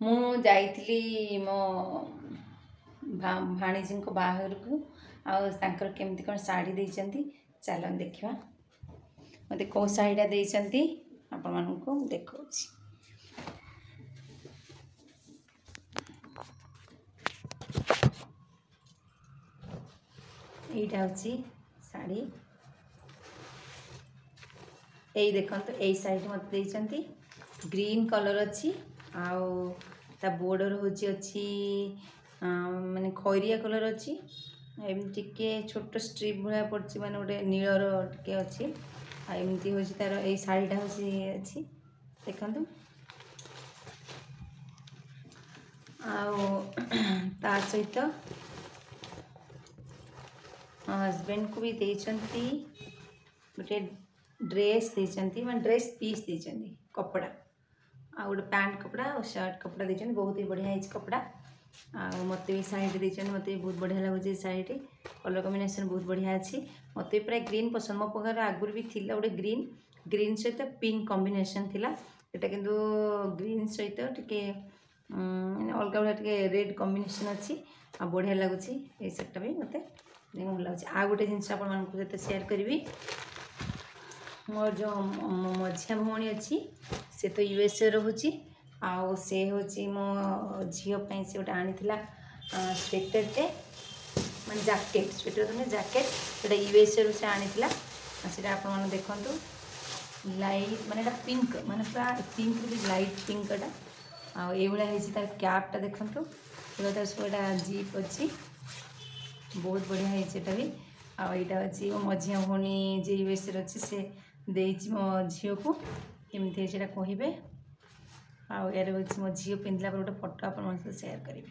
ମୁଁ ଯାଇଥିଲି ମୋ ଭାଣିଜୀଙ୍କ ବାହାଘରକୁ ଆଉ ତାଙ୍କର କେମିତି କ'ଣ ଶାଢ଼ୀ ଦେଇଛନ୍ତି ଚାଲନ୍ତୁ ଦେଖିବା। ମୋତେ କେଉଁ ଶାଢ଼ୀଟା ଦେଇଛନ୍ତି ଆପଣମାନଙ୍କୁ ଦେଖାଉଛି। এইটা হচ্ছে শাড়ি। এই দেখন্তু এই শাড়ি মতে ଦେଇଛନ୍ତି গ্रीन कलर अच्छी आउ ता बॉर्डर होची अच्छी माने खैरिया कलर अच्छी एमती टिके छोट स्ट्रिप भाया पड़ची माने गोटे नीलर टिके अच्छी आ एमती होची तार ए शाड़ीटा होची अच्छी देखନ୍ତୁ आउ ता सहित हस्बैंड को भी देचंती गोटे ड्रेस देचंती माने ड्रेस पीस देचंती कपड़ा आ गोटे पैंट कपड़ा और शर्ट कपड़ा देचंती बहुत ही बढ़िया है कपड़ा आ मत भी शाढ़ी देचंती मत भी बहुत बढ़िया लगुच शाढ़ी कलर कॉम्बिनेशन बहुत बढ़िया अच्छी मत भी प्राय ग्रीन पसंद मो पाखे आगुरी भी थिला गोटे ग्रीन सहित पिंक कॉम्बिनेशन थिला एटा किंतु ग्रीन सहित टिके अलग अलग टिके रेड कॉम्बिनेशन अच्छी आ बढ़िया लगुच ये सेटा भी मत भल लगुच। आ गोटे जिनस आप सहित शेयर करी मोर जो मझिया भौणी अच्छी से तो यूएसए रोची आउ से हूँ मो झीपाई से गोटे आनी स्वेटरटे माने जैकेट स्वेटर तो जैकेट जोटा यूएसए से आनी से आप देखु लाइट माने पिंक माने पूरा पिंक भी लाइट पिंकटा आईभा तार कैपटा देखु तार सब जीप अच्छी बहुत बढ़िया है भी आईटा अच्छी मो मझिया भौणी जे यूएसए अच्छी से देची मो झील को केमती कहे आर मो झील पिंधला गोटे फोटो आप शेयर करी।